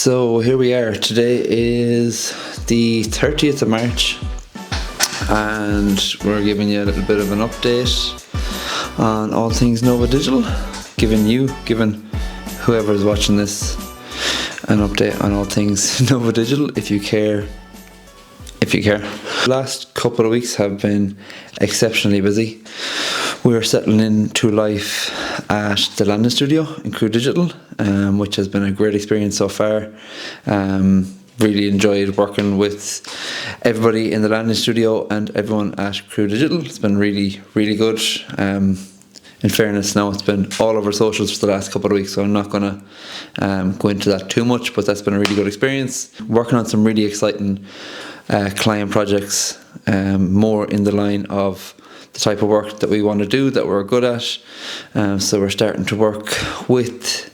So here we are. Today is the 30th of March and we're giving you a little bit of an update on all things Nova Digital, giving whoever is watching this an update on all things Nova Digital if you care. The last couple of weeks have been exceptionally busy. We're settling into life at the Landing Studio in Crew Digital, which has been a great experience so far. Really enjoyed working with everybody in the Landing Studio and everyone at Crew Digital. It's been really, really good. In fairness, now it's been all over socials for the last couple of weeks, so I'm not going to go into that too much, but that's been a really good experience. Working on some really exciting client projects, more in the line of the type of work that we want to do, that we're good at. So we're starting to work with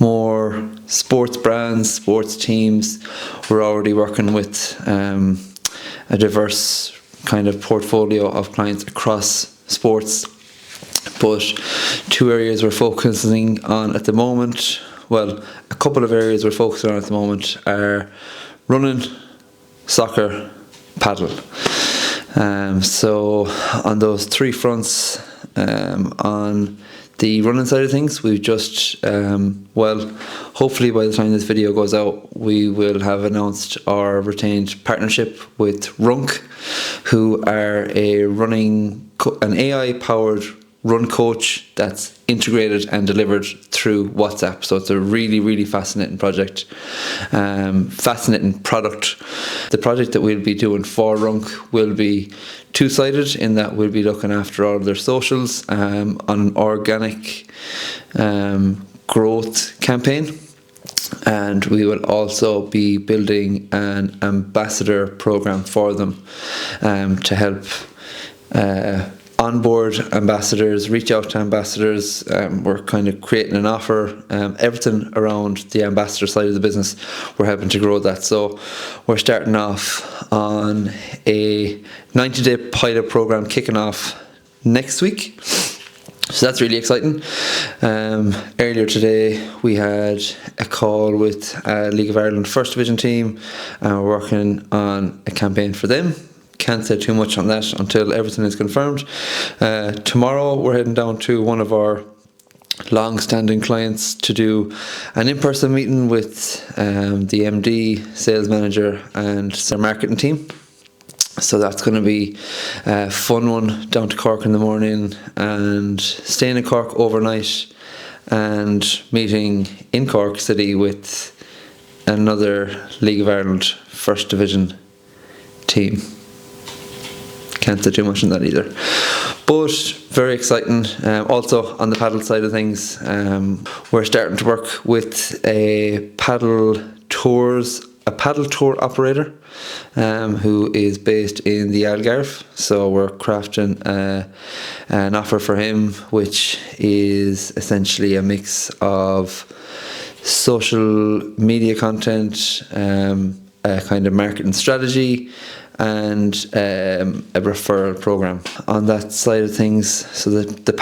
more sports brands, sports teams. We're already working with a diverse kind of portfolio of clients across sports. But two areas we're focusing on at the moment, well, a couple of areas we're focusing on at the moment are running, soccer, paddle. So on those three fronts, on the running side of things, we've just, hopefully by the time this video goes out, we will have announced our retained partnership with Runk, who are an AI-powered run coach that's integrated and delivered through WhatsApp. So it's a really, really fascinating project, fascinating product. The project that we'll be doing for Runk will be two-sided in that we'll be looking after all of their socials on an organic growth campaign. And we will also be building an ambassador program for them to help onboard ambassadors, reach out to ambassadors. We're kind of creating an offer, everything around the ambassador side of the business. We're helping to grow that. So we're starting off on a 90-day pilot program kicking off next week. So that's really exciting. Earlier today we had a call with League of Ireland First Division team, and we're working on a campaign for them. Can't say too much on that until everything is confirmed. Tomorrow we're heading down to one of our long-standing clients to do an in-person meeting with the MD, sales manager and their marketing team. So that's going to be a fun one, down to Cork in the morning and staying in Cork overnight and meeting in Cork City with another League of Ireland First Division team. Can't say too much on that either, but very exciting. Also on the paddle side of things, we're starting to work with a paddle tour operator who is based in the Algarve. So we're crafting an offer for him, which is essentially a mix of social media content, a kind of marketing strategy, and a referral program on that side of things. So the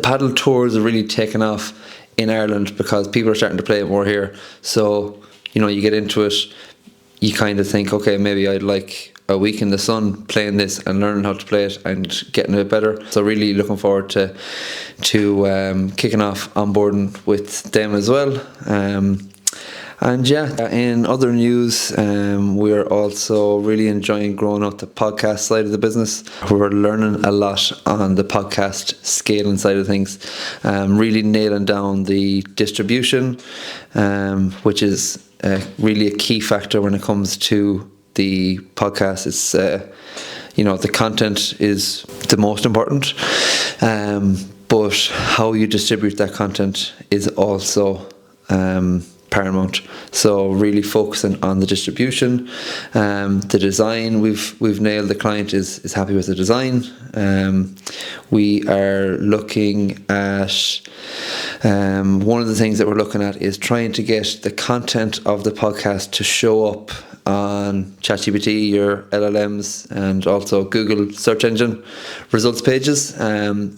paddle tours are really taken off in Ireland because people are starting to play it more here. So you get into it, you kind of think, okay, maybe I'd like a week in the sun playing this and learning how to play it and getting it better. So really looking forward to kicking off onboarding with them as well. And yeah, in other news, we're also really enjoying growing out the podcast side of the business. We're learning a lot on the podcast scaling side of things, really nailing down the distribution, which is really a key factor when it comes to the podcast. It's the content is the most important, but how you distribute that content is also paramount. So really focusing on the distribution, the design. We've nailed. The client is happy with the design. We are looking at one of the things that we're looking at is trying to get the content of the podcast to show up on ChatGPT, your LLMs, and also Google search engine results pages.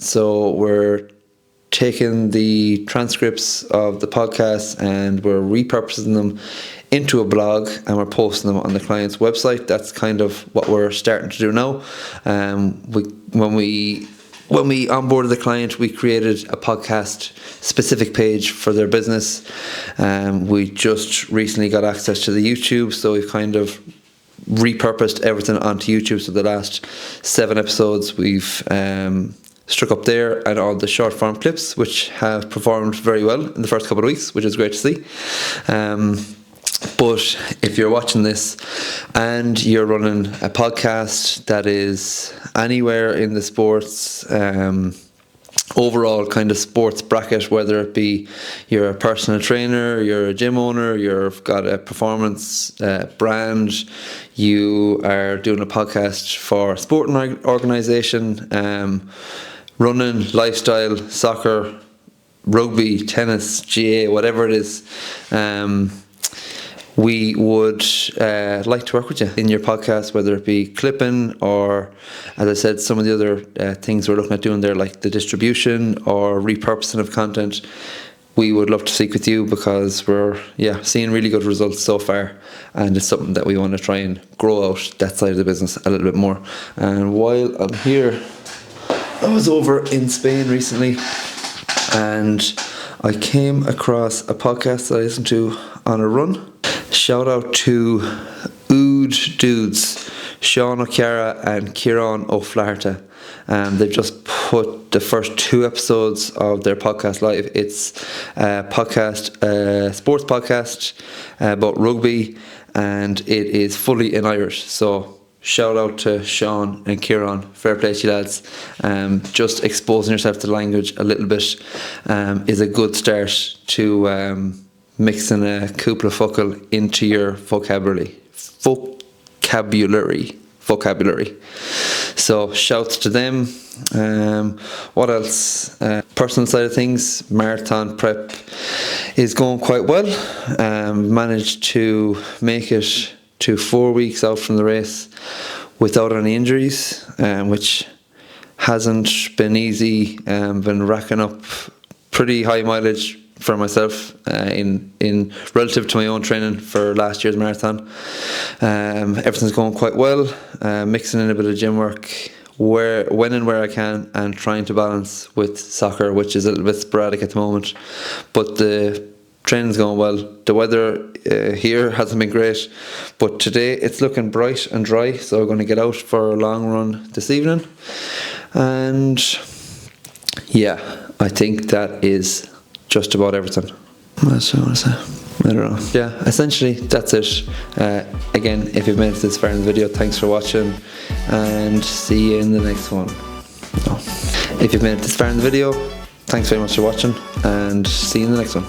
So we're taking the transcripts of the podcast and we're repurposing them into a blog and we're posting them on the client's website. That's kind of what we're starting to do now. When we onboarded the client, we created a podcast specific page for their business. We just recently got access to the YouTube, so we've kind of repurposed everything onto YouTube. So the last 7 episodes we've struck up there, and all the short form clips, which have performed very well in the first couple of weeks, which is great to see. But if you're watching this and you're running a podcast that is anywhere in the sports overall kind of sports bracket, whether it be you're a personal trainer, you're a gym owner, you've got a performance brand, you are doing a podcast for a sporting organisation, running, lifestyle, soccer, rugby, tennis, GA, whatever it is, we would like to work with you in your podcast, whether it be clipping or, as I said, some of the other things we're looking at doing there, like the distribution or repurposing of content. We would love to speak with you because we're seeing really good results so far, and it's something that we want to try and grow out that side of the business a little bit more. And while I'm here, I was over in Spain recently and I came across a podcast that I listened to on a run. Shout out to Ood Dudes, Sean O'Chiara and Kieran O'Flaherty. They've just put the first 2 episodes of their podcast live. It's a sports podcast about rugby, and it is fully in Irish. So shout out to Sean and Kieran. Fair play to you lads. Just exposing yourself to the language a little bit is a good start to mixing a cúpla focal into your vocabulary. So shouts to them. What else? Personal side of things, marathon prep is going quite well. Managed to make it to 4 weeks out from the race without any injuries, which hasn't been easy. Been racking up pretty high mileage for myself in relative to my own training for last year's marathon. Everything's going quite well. Mixing in a bit of gym work when and where I can, and trying to balance with soccer, which is a little bit sporadic at the moment. But the training's going well. The weather here hasn't been great, but today it's looking bright and dry, so we're going to get out for a long run this evening. And I think that is just about everything. What do I want to say? I don't know. Yeah, essentially that's it. Again, if you've made it this far in the video, thanks for watching, and see you in the next one. If you've made it this far in the video, thanks very much for watching, and see you in the next one.